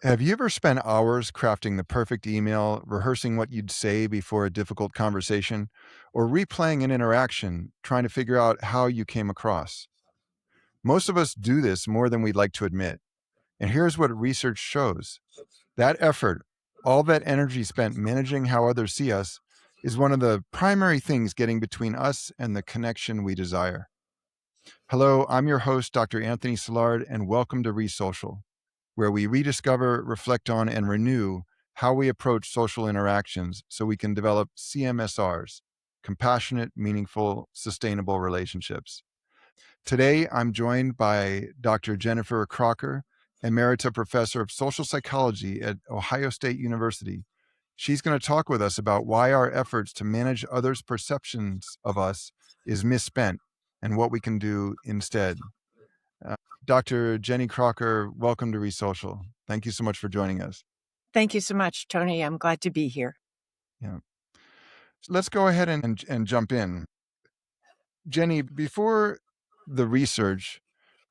Have you ever spent hours crafting the perfect email, rehearsing what you'd say before a difficult conversation, or replaying an interaction, trying to figure out how you came across? Most of us do this more than we'd like to admit. And here's what research shows: that effort, all that energy spent managing how others see us, is one of the primary things getting between us and the connection we desire. Hello, I'm your host, Dr. Anthony Silard, and welcome to ReSocial, where we rediscover, reflect on, and renew how we approach social interactions so we can develop CMSRs, compassionate, meaningful, sustainable relationships. Today, I'm joined by Dr. Jennifer Crocker, Emerita Professor of Social Psychology at Ohio State University. She's going to talk with us about why our efforts to manage others' perceptions of us is misspent and what we can do instead. Dr. Jenny Crocker, welcome to ReSocial. Thank you so much for joining us. Thank you so much, Tony. I'm glad to be here. Yeah. So let's go ahead and jump in. Jenny, before the research,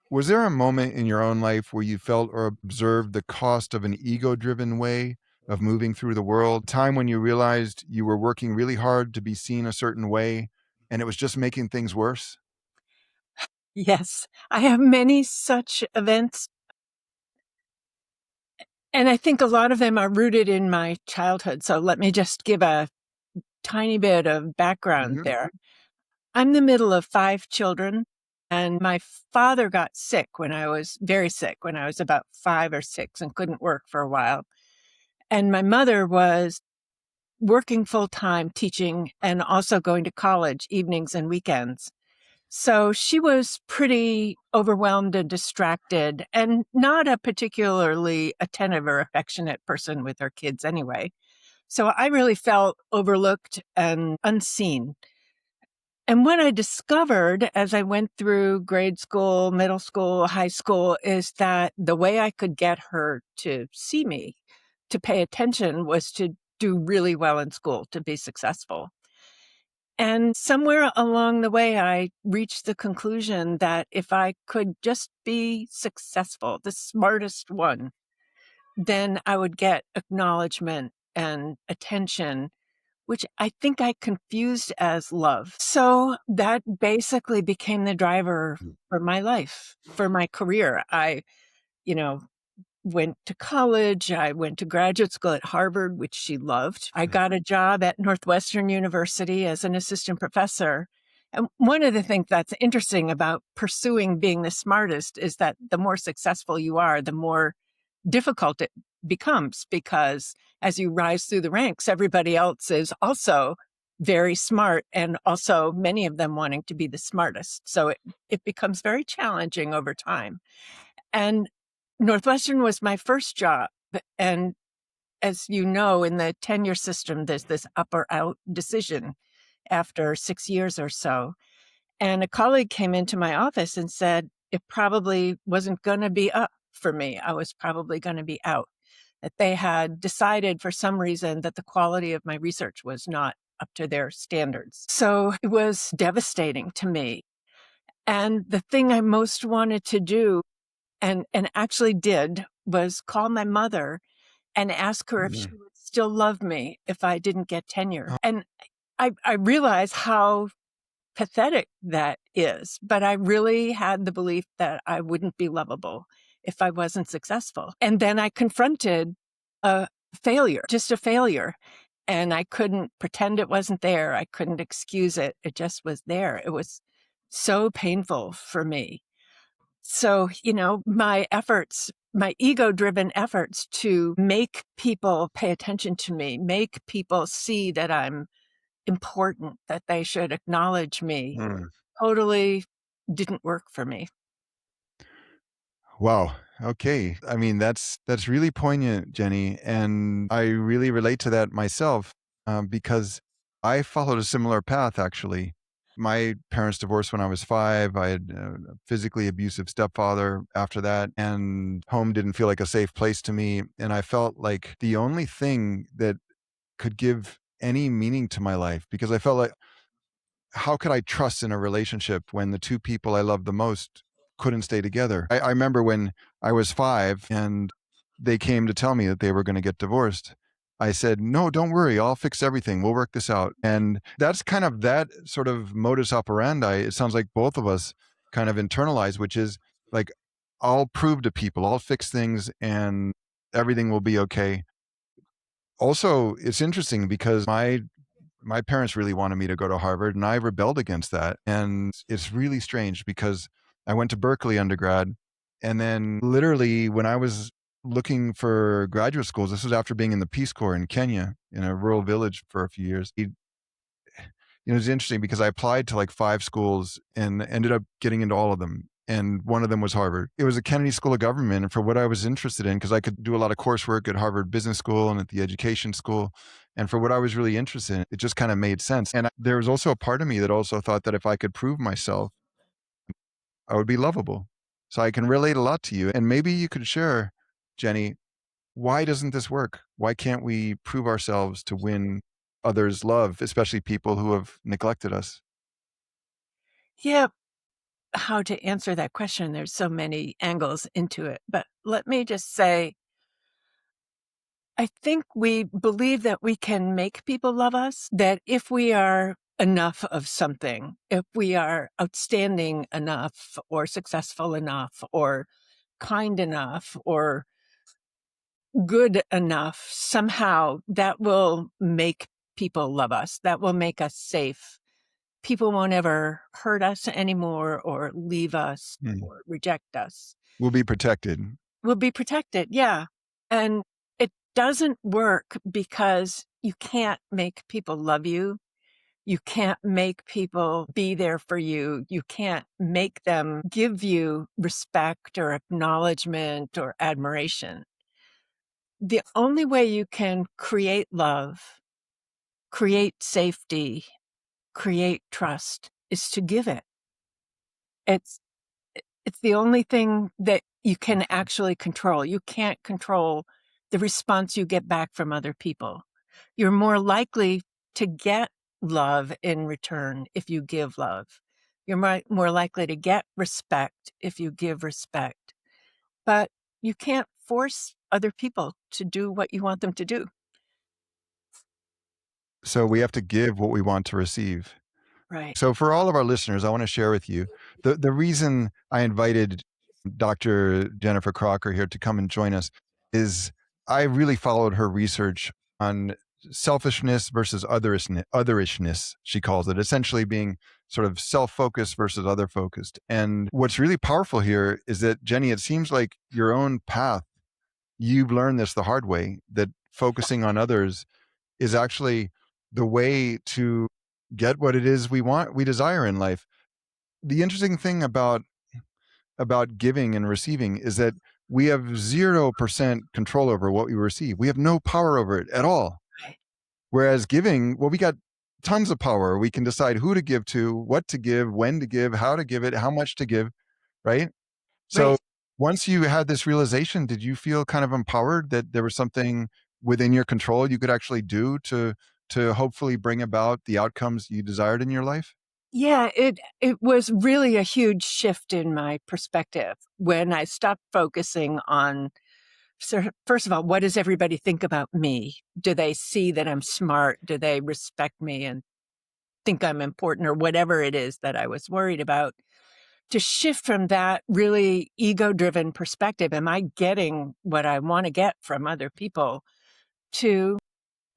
was there a moment in your own life where you felt or observed the cost of an ego-driven way of moving through the world? Time when you realized you were working really hard to be seen a certain way and it was just making things worse? Yes, I have many such events. And I think a lot of them are rooted in my childhood. So let me just give a tiny bit of background there. I'm the middle of 5 children, and my father got sick when I was very sick, when I was about 5 or 6 and couldn't work for a while. And my mother was working full time teaching and also going to college evenings and weekends. So she was pretty overwhelmed and distracted and not a particularly attentive or affectionate person with her kids anyway. So I really felt overlooked and unseen. And what I discovered as I went through grade school, middle school, high school, is that the way I could get her to see me, to pay attention, was to do really well in school, to be successful. And somewhere along the way, I reached the conclusion that if I could just be successful, the smartest one, then I would get acknowledgement and attention, which I think I confused as love. So that basically became the driver for my life, for my career. You know, went to college. I went to graduate school at Harvard, which she loved. I got a job at Northwestern University as an assistant professor. And one of the things that's interesting about pursuing being the smartest is that the more successful you are, the more difficult it becomes, because as you rise through the ranks, everybody else is also very smart, and also many of them wanting to be the smartest. So it becomes very challenging over time. And Northwestern was my first job. And as you know, in the tenure system, there's this up or out decision after 6 years or so. And a colleague came into my office and said, it probably wasn't going to be up for me. I was probably going to be out. That they had decided for some reason that the quality of my research was not up to their standards. So it was devastating to me. And the thing I most wanted to do, and actually did, was call my mother and ask her if she would still love me if I didn't get tenure. And I realize how pathetic that is, but I really had the belief that I wouldn't be lovable if I wasn't successful. And then I confronted a failure, just a failure. And I couldn't pretend it wasn't there. I couldn't excuse it. It just was there. It was so painful for me. So, my efforts, my ego-driven efforts to make people pay attention to me, make people see that I'm important, that they should acknowledge me, totally didn't work for me. Wow. Okay. I mean, that's really poignant, Jenny, and I really relate to that myself because I followed a similar path. Actually, my parents divorced when I was 5. I had a physically abusive stepfather after that, and home didn't feel like a safe place to me. And I felt like the only thing that could give any meaning to my life, because I felt like, how could I trust in a relationship when the two people I loved the most couldn't stay together? I remember when I was 5 and they came to tell me that they were going to get divorced, I said, no, don't worry. I'll fix everything. We'll work this out. And that's kind of that sort of modus operandi. It sounds like both of us kind of internalize, which is like, I'll prove to people, I'll fix things and everything will be okay. Also, it's interesting because my parents really wanted me to go to Harvard and I rebelled against that. And it's really strange because I went to Berkeley undergrad. And then literally when I was looking for graduate schools, this was after being in the Peace Corps in Kenya in a rural village for a few years. It was interesting because I applied to like 5 schools and ended up getting into all of them. And one of them was Harvard. It was a Kennedy School of Government. And for what I was interested in, because I could do a lot of coursework at Harvard Business School and at the Education School. And for what I was really interested in, it just kind of made sense. And there was also a part of me that also thought that if I could prove myself, I would be lovable. So I can relate a lot to you. And maybe you could share, Jenny, why doesn't this work? Why can't we prove ourselves to win others' love, especially people who have neglected us? Yeah. How to answer that question? There's so many angles into it. But let me just say, I think we believe that we can make people love us, that if we are enough of something, if we are outstanding enough or successful enough or kind enough or good enough, somehow that will make people love us. That will make us safe. People won't ever hurt us anymore or leave us or reject us. We'll be protected. We'll be protected. Yeah. And it doesn't work because you can't make people love you. You can't make people be there for you. You can't make them give you respect or acknowledgement or admiration. The only way you can create love, create safety, create trust is to give it. It's the only thing that you can actually control. You can't control the response you get back from other people. You're more likely to get love in return if you give love. You're more likely to get respect if you give respect. But you can't force other people to do what you want them to do. So we have to give what we want to receive. Right. So for all of our listeners, I want to share with you the reason I invited Dr. Jennifer Crocker here to come and join us is I really followed her research on selfishness versus otherishness, she calls it, essentially being sort of self-focused versus other-focused. And what's really powerful here is that, Jenny, it seems like your own path, you've learned this the hard way, that focusing on others is actually the way to get what it is we desire in life. The interesting thing about giving and receiving is that we have 0% control over what we receive. We have no power over it at all. Right. Whereas giving, well, we got tons of power. We can decide who to give to, what to give, when to give, how to give it, how much to give, right? So Right. once you had this realization, did you feel kind of empowered that there was something within your control you could actually do to hopefully bring about the outcomes you desired in your life? Yeah, it was really a huge shift in my perspective when I stopped focusing on, first of all, what does everybody think about me? Do they see that I'm smart? Do they respect me and think I'm important or whatever it is that I was worried about? To shift from that really ego-driven perspective, am I getting what I want to get from other people, to,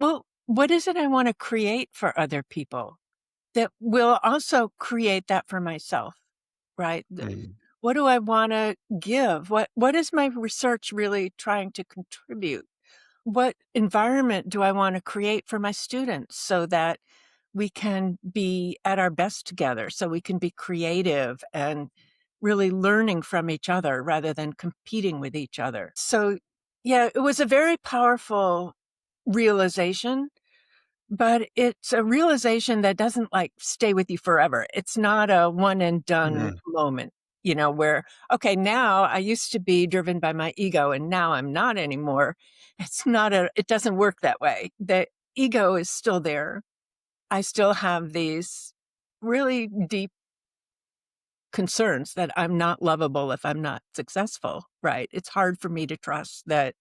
well, what is it I want to create for other people that will also create that for myself, right? What do I want to give? What is my research really trying to contribute? What environment do I want to create for my students so that we can be at our best together, so we can be creative and really learning from each other rather than competing with each other? So, yeah, it was a very powerful realization. But it's a realization that doesn't like stay with you forever. It's not a one and done moment, where, okay, now I used to be driven by my ego and now I'm not anymore. It doesn't work that way. The ego is still there. I still have these really deep concerns that I'm not lovable if I'm not successful, right? It's hard for me to trust that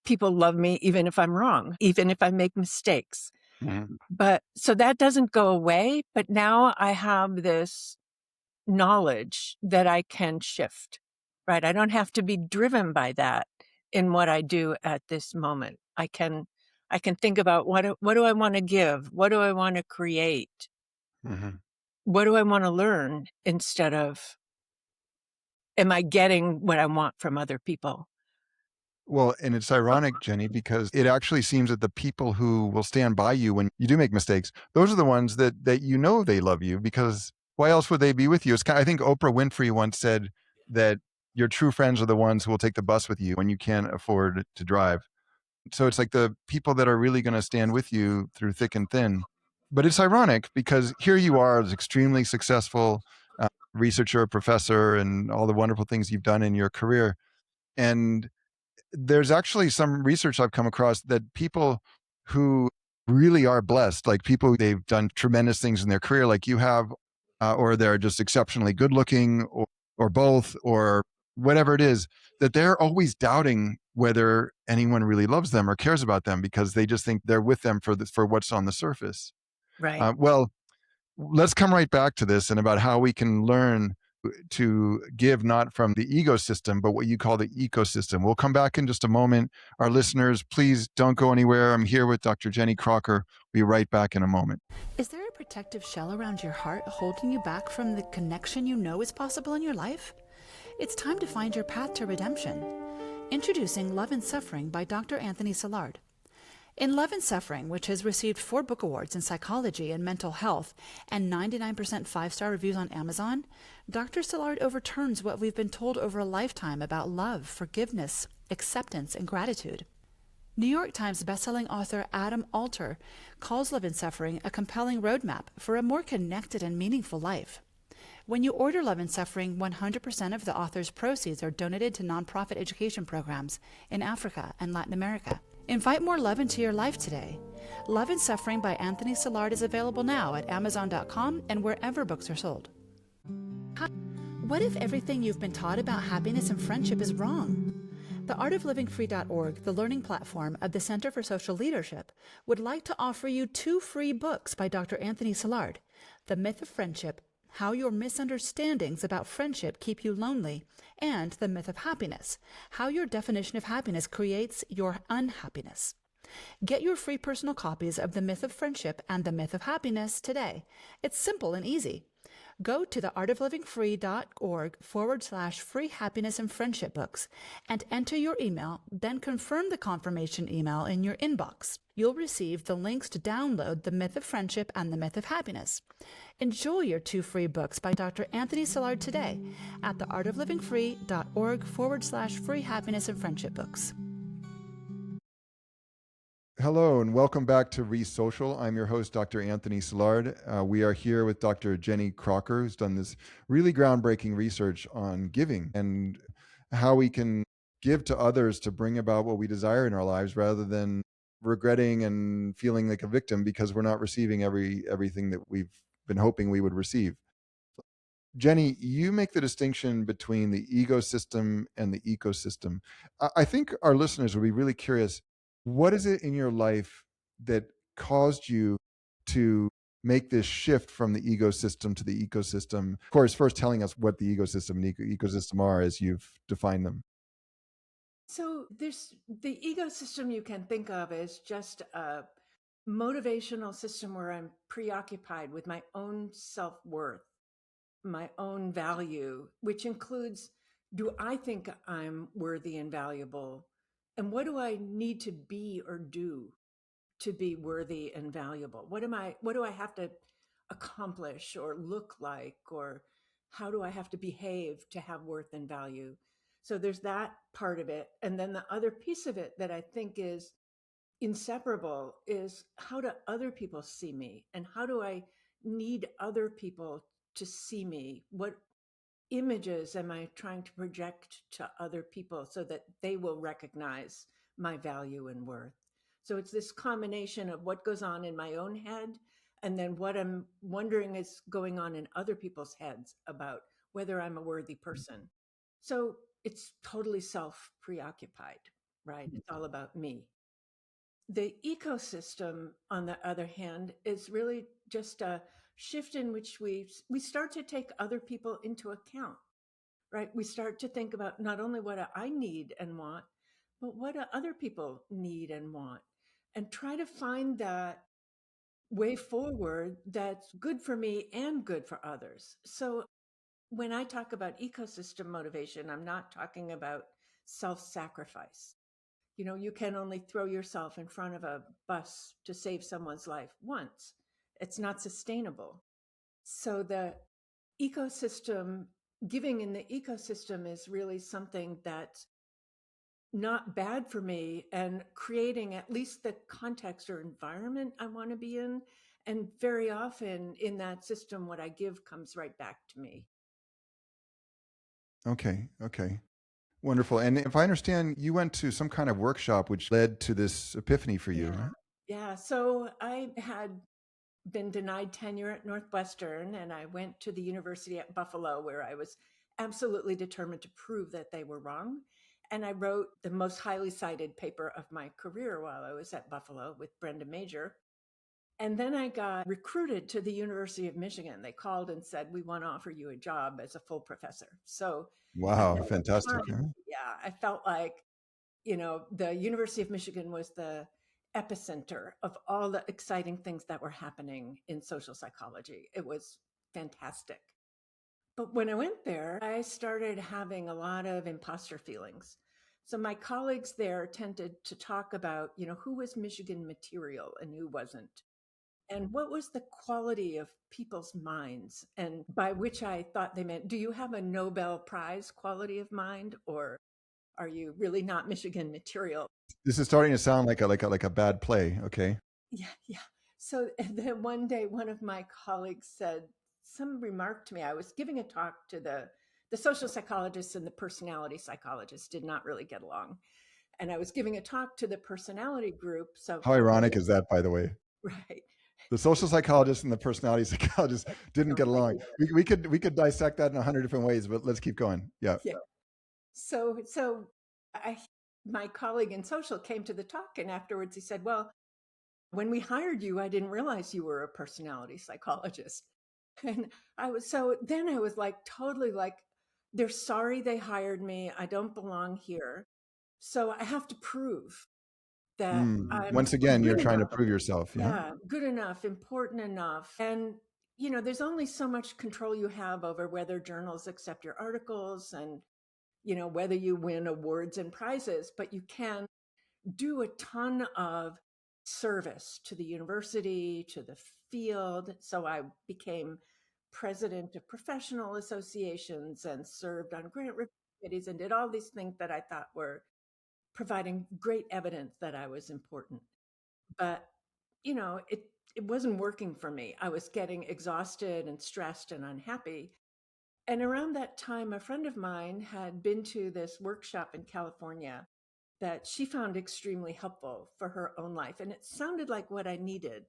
people love me even if I'm wrong, even if I make mistakes. Mhm. But so that doesn't go away. But now I have this knowledge that I can shift, right? I don't have to be driven by that in what I do at this moment. I can think about what do I want to give? What do I want to create? Mhm. What do I want to learn instead of am I getting what I want from other people? Well, and it's ironic, Jenny, because it actually seems that the people who will stand by you when you do make mistakes, those are the ones that you know they love you because why else would they be with you? It's kind I think Oprah Winfrey once said that your true friends are the ones who will take the bus with you when you can't afford to drive. So it's like the people that are really going to stand with you through thick and thin. But it's ironic because here you are as extremely successful researcher, professor, and all the wonderful things you've done in your career. And there's actually some research I've come across that people who really are blessed, like people they've done tremendous things in their career, like you have, or they're just exceptionally good looking, or both, or whatever it is, that they're always doubting whether anyone really loves them or cares about them because they just think they're with them for what's on the surface. Right. Well, let's come right back to this and about how we can learn to give not from the ego system, but what you call the ecosystem. We'll come back in just a moment. Our listeners, please don't go anywhere. I'm here with Dr. Jenny Crocker. We'll be right back in a moment. Is there a protective shell around your heart holding you back from the connection you know is possible in your life? It's time to find your path to redemption. Introducing Love and Suffering by Dr. Anthony Silard. In Love and Suffering, which has received 4 book awards in psychology and mental health and 99% 5-star reviews on Amazon, Dr. Silard overturns what we've been told over a lifetime about love, forgiveness, acceptance, and gratitude. New York Times bestselling author Adam Alter calls Love and Suffering a compelling roadmap for a more connected and meaningful life. When you order Love and Suffering, 100% of the author's proceeds are donated to nonprofit education programs in Africa and Latin America. Invite more love into your life today. Love and Suffering by Anthony Silard is available now at Amazon.com and wherever books are sold. What if everything you've been taught about happiness and friendship is wrong? The artoflivingfree.org, the learning platform of the Center for Social Leadership, would like to offer you 2 free books by Dr. Anthony Silard: The Myth of Friendship, How Your Misunderstandings About Friendship Keep You Lonely, and The Myth of Happiness, How Your Definition of Happiness Creates Your Unhappiness. Get your free personal copies of The Myth of Friendship and The Myth of Happiness today. It's simple and easy. Go to theartoflivingfree.org/free happiness and friendship books and enter your email, then confirm the confirmation email in your inbox. You'll receive the links to download The Myth of Friendship and The Myth of Happiness. Enjoy your 2 free books by Dr. Anthony Silard today at theartoflivingfree.org/free happiness and friendship books. Hello, and welcome back to ReSocial. I'm your host, Dr. Anthony Silard. We are here with Dr. Jenny Crocker, who's done this really groundbreaking research on giving and how we can give to others to bring about what we desire in our lives rather than regretting and feeling like a victim because we're not receiving everything that we've been hoping we would receive. Jenny, you make the distinction between the ego system and the ecosystem. I think our listeners would be really curious. What is it in your life that caused you to make this shift from the ego system to the ecosystem? Of course, first telling us what the ecosystem and ecosystem are as you've defined them. So there's the ecosystem you can think of as just a motivational system where I'm preoccupied with my own self-worth, my own value, which includes, do I think I'm worthy and valuable? And what do I need to be or do to be worthy and valuable? What do I have to accomplish or look like, or how do I have to behave to have worth and value? So there's that part of it. And then the other piece of it that I think is inseparable is, how do other people see me, and how do I need other people to see me? What images am I trying to project to other people so that they will recognize my value and worth? So it's this combination of what goes on in my own head and then what I'm wondering is going on in other people's heads about whether I'm a worthy person. So it's totally self preoccupied. right? It's all about me. The ecosystem, on the other hand, is really just a shift in which we start to take other people into account, right? We start to think about not only what I need and want, but what do other people need and want, and try to find that way forward that's good for me and good for others. So when I talk about ecosystem motivation, I'm not talking about self-sacrifice. You can only throw yourself in front of a bus to save someone's life once. It's not sustainable. So the ecosystem, giving in the ecosystem is really something that's not bad for me, and creating at least the context or environment I want to be in. And very often in that system, what I give comes right back to me. Okay. Okay. Wonderful. And if I understand, you went to some kind of workshop which led to this epiphany for you, Yeah. right? Yeah. So I had been denied tenure at Northwestern, and I went to the University at Buffalo, where I was absolutely determined to prove that they were wrong. And I wrote the most highly cited paper of my career while I was at Buffalo with Brenda Major. And then I got recruited to the University of Michigan. They called and said, "We want to offer you a job as a full professor." So at Wow. that Fantastic. time, Huh? yeah, I felt like, the University of Michigan was the epicenter of all the exciting things that were happening in social psychology. It was fantastic. But when I went there, I started having a lot of imposter feelings. So my colleagues there tended to talk about, who was Michigan material and who wasn't, and what was the quality of people's minds. And by which I thought they meant, do you have a Nobel Prize quality of mind, or are you really not Michigan material? This is starting to sound like a bad play. Okay. Yeah, yeah. So and then one day, one of my colleagues said some remark to me. I was giving a talk to the social psychologists, and the personality psychologists did not really get along. And I was giving a talk to the personality group. So How ironic is that, by the way? right, The social psychologist and the personality psychologist didn't get along. We could dissect that in 100 different ways, but let's keep going. Yeah. yeah. So I my colleague in social came to the talk, and afterwards he said, "Well, when we hired you, I didn't realize you were a personality psychologist." And then I was like, totally like, they're sorry they hired me. I don't belong here. So I have to prove that I'm Once again, you're good trying to enough. prove yourself. Yeah. Yeah, good enough, important enough. And, there's only so much control you have over whether journals accept your articles, and, whether you win awards and prizes, but you can do a ton of service to the university, to the field. So I became president of professional associations and served on grant review committees and did all these things that I thought were providing great evidence that I was important. But, it wasn't working for me. I was getting exhausted and stressed and unhappy. And around that time, a friend of mine had been to this workshop in California that she found extremely helpful for her own life. And it sounded like what I needed.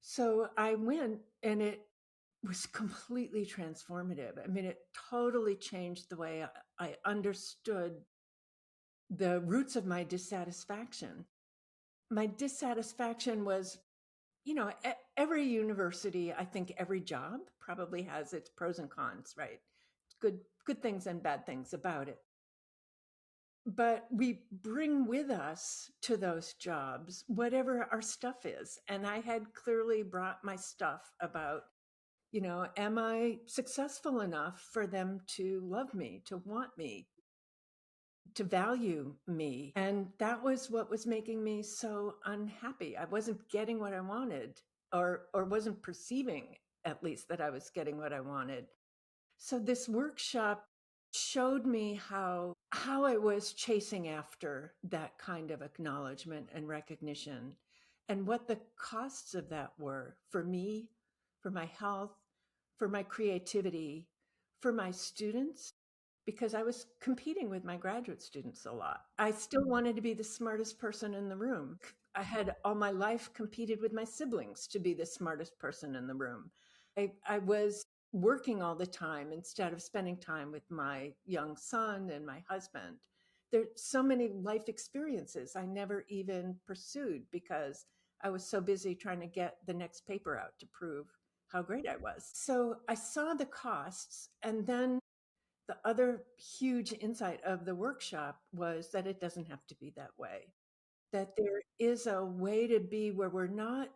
So I went, and it was completely transformative. I mean, it totally changed the way I understood the roots of my dissatisfaction. My dissatisfaction was, every university, I think every job probably has its pros and cons, right? Good things and bad things about it. But we bring with us to those jobs whatever our stuff is. And I had clearly brought my stuff about, am I successful enough for them to love me, to want me, to value me? And that was what was making me so unhappy. I wasn't getting what I wanted, or wasn't perceiving, at least, that I was getting what I wanted. So this workshop showed me how I was chasing after that kind of acknowledgement and recognition, and what the costs of that were for me, for my health, for my creativity, for my students, because I was competing with my graduate students a lot. I still wanted to be the smartest person in the room. I had all my life competed with my siblings to be the smartest person in the room. I was working all the time instead of spending time with my young son and my husband. There's so many life experiences I never even pursued because I was so busy trying to get the next paper out to prove how great I was. So I saw the costs. And then the other huge insight of the workshop was that it doesn't have to be that way, that there is a way to be where we're not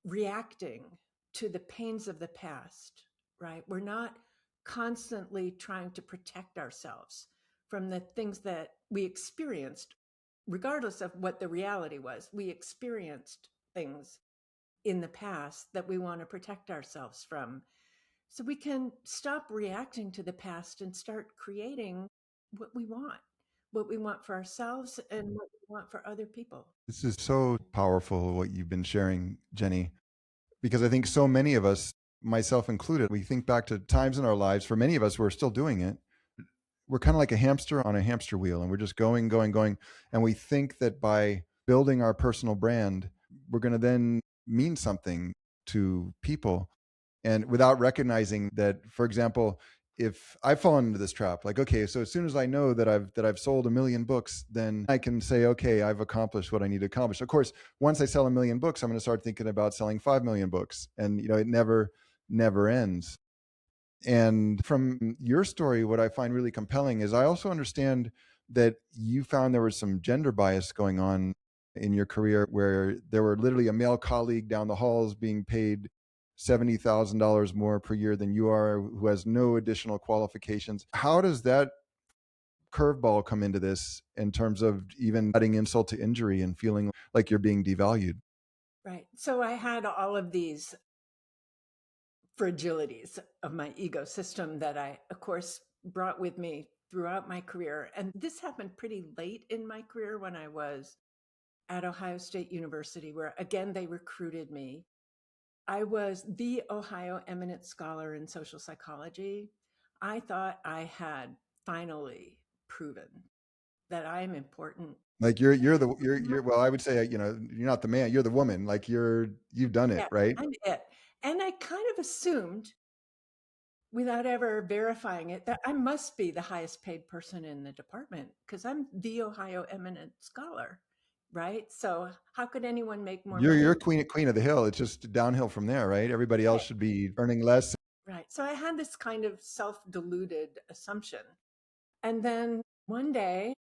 reacting to the pains of the past, right? We're not constantly trying to protect ourselves from the things that we experienced, regardless of what the reality was. We experienced things in the past that we want to protect ourselves from. So we can stop reacting to the past and start creating what we want for ourselves and what we want for other people. This is so powerful, what you've been sharing, Jenny, because I think so many of us, myself included, we think back to times in our lives, for many of us, we're still doing it. We're kind of like a hamster on a hamster wheel, and we're just going, going, going. And we think that by building our personal brand, we're going to then mean something to people. And without recognizing that, for example, if I've fallen into this trap, like, okay, so as soon as I know that I've sold 1 million books, then I can say, okay, I've accomplished what I need to accomplish. Of course, once I sell 1 million books, I'm going to start thinking about selling 5 million books, and it never ends. And from your story, what I find really compelling is I also understand that you found there was some gender bias going on in your career, where there were literally a male colleague down the halls being paid $70,000 more per year than you are, who has no additional qualifications. How does that curveball come into this in terms of even adding insult to injury and feeling like you're being devalued? Right. So I had all of these fragilities of my ecosystem that I, of course, brought with me throughout my career. And this happened pretty late in my career when I was at Ohio State University, where again, they recruited me. I was the Ohio Eminent Scholar in social psychology. I thought I had finally proven that I am important. Like you're well, I would say, you're not the man, you're the woman. Like you've done it, Yeah, right? I'm it. And I kind of assumed, without ever verifying it, that I must be the highest paid person in the department because I'm the Ohio Eminent Scholar, right? So how could anyone make more money? You're queen of the hill. It's just downhill from there, right? Everybody else Right. should be earning less. Right. So I had this kind of self-deluded assumption. And then one day,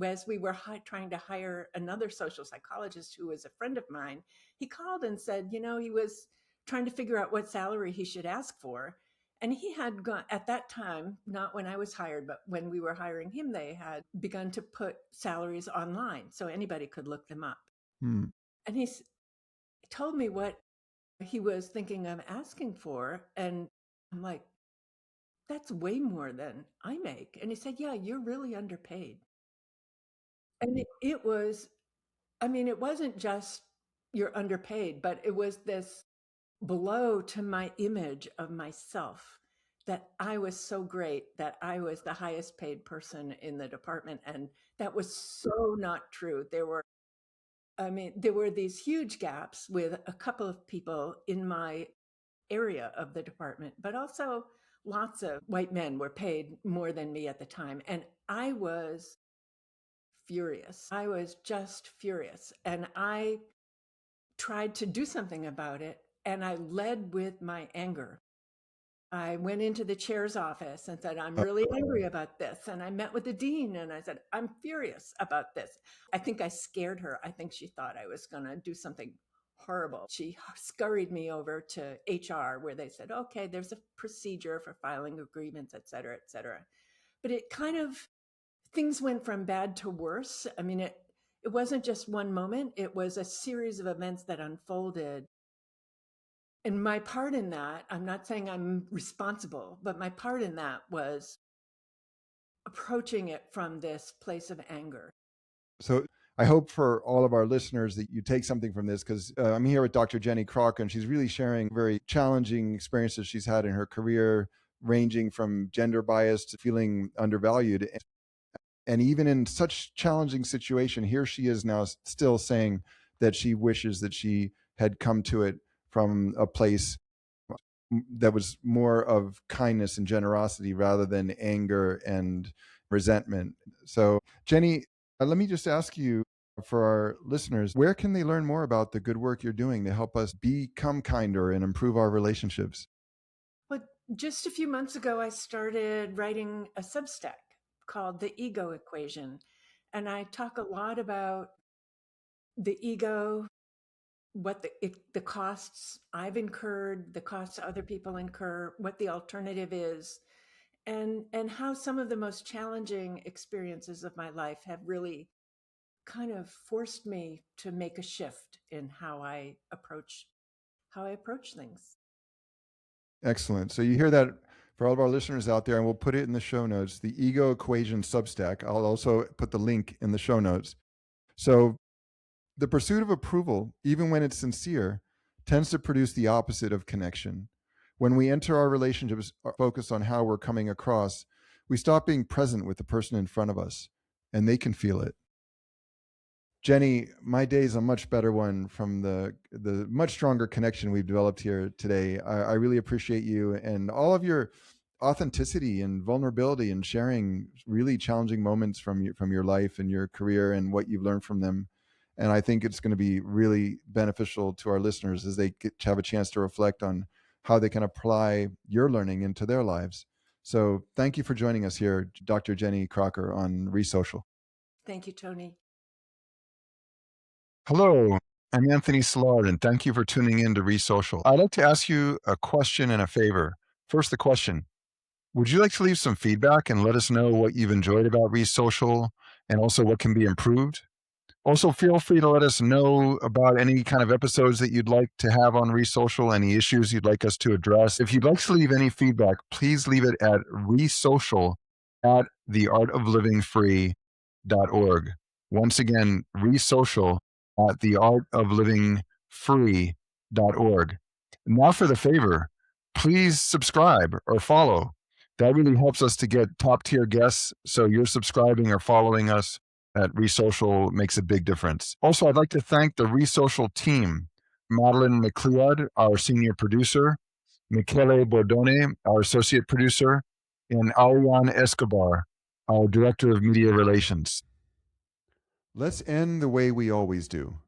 as we were trying to hire another social psychologist who was a friend of mine, he called and said, he was trying to figure out what salary he should ask for. And he had gone at that time, not when I was hired, but when we were hiring him, they had begun to put salaries online so anybody could look them up. Hmm. And he told me what he was thinking of asking for. And I'm like, that's way more than I make. And he said, yeah, you're really underpaid. And it was, it wasn't just you're underpaid, but it was this blow to my image of myself, that I was so great, that I was the highest paid person in the department. And that was so not true. There were these huge gaps with a couple of people in my area of the department, but also lots of white men were paid more than me at the time. And I was furious. I was just furious. And I tried to do something about it. And I led with my anger. I went into the chair's office and said, I'm really angry about this. And I met with the dean and I said, I'm furious about this. I think I scared her. I think she thought I was going to do something horrible. She scurried me over to HR, where they said, okay, there's a procedure for filing a grievance, et cetera, et cetera. But it kind of, things went from bad to worse. It wasn't just one moment. It was a series of events that unfolded. And my part in that, I'm not saying I'm responsible, but my part in that was approaching it from this place of anger. So I hope for all of our listeners that you take something from this, because I'm here with Dr. Jenny Crocker, and she's really sharing very challenging experiences she's had in her career, ranging from gender bias to feeling undervalued. And even in such challenging situation, here she is now still saying that she wishes that she had come to it from a place that was more of kindness and generosity rather than anger and resentment. So, Jenny, let me just ask you, for our listeners, where can they learn more about the good work you're doing to help us become kinder and improve our relationships? Well, just a few months ago, I started writing a Substack called The Ego Equation. And I talk a lot about the ego, what the costs I've incurred, the costs other people incur, what the alternative is, and how some of the most challenging experiences of my life have really kind of forced me to make a shift in how I approach things. Excellent. So you hear that for all of our listeners out there, and we'll put it in the show notes, the Ego Equation Substack. I'll also put the link in the show notes. So the pursuit of approval, even when it's sincere, tends to produce the opposite of connection. When we enter our relationships focused on how we're coming across, we stop being present with the person in front of us, and they can feel it. Jenny, my day's a much better one from the much stronger connection we've developed here today. I really appreciate you and all of your authenticity and vulnerability and sharing really challenging moments from your life and your career and what you've learned from them. And I think it's going to be really beneficial to our listeners as they get to have a chance to reflect on how they can apply your learning into their lives. So thank you for joining us here, Dr. Jenny Crocker, on ReSocial. Thank you, Tony. Hello, I'm Anthony Silard, and thank you for tuning in to ReSocial. I'd like to ask you a question and a favor. First, the question. Would you like to leave some feedback and let us know what you've enjoyed about ReSocial and also what can be improved? Also, feel free to let us know about any kind of episodes that you'd like to have on ReSocial, any issues you'd like us to address. If you'd like to leave any feedback, please leave it at resocial@theartoflivingfree.org. Once again, resocial@theartoflivingfree.org. Now for the favor, please subscribe or follow. That really helps us to get top tier guests. So you're subscribing or following us at ReSocial makes a big difference. Also, I'd like to thank the ReSocial team, Madeline McLeod, our senior producer, Michele Bordone, our associate producer, and Ariane Escobar, our director of media relations. Let's end the way we always do.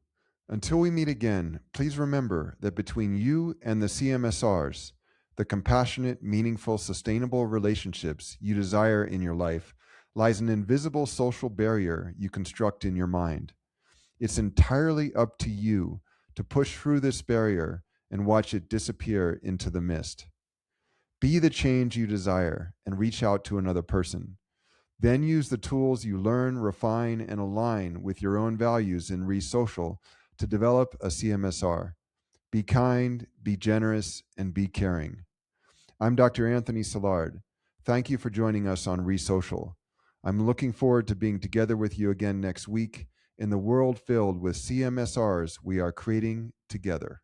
Until we meet again, please remember that between you and the CMSRs, the compassionate, meaningful, sustainable relationships you desire in your life, lies an invisible social barrier you construct in your mind. It's entirely up to you to push through this barrier and watch it disappear into the mist. Be the change you desire and reach out to another person. Then use the tools you learn, refine, and align with your own values in ReSocial to develop a CMSR. Be kind, be generous, and be caring. I'm Dr. Anthony Silard. Thank you for joining us on ReSocial. I'm looking forward to being together with you again next week in the world filled with CMSRs we are creating together.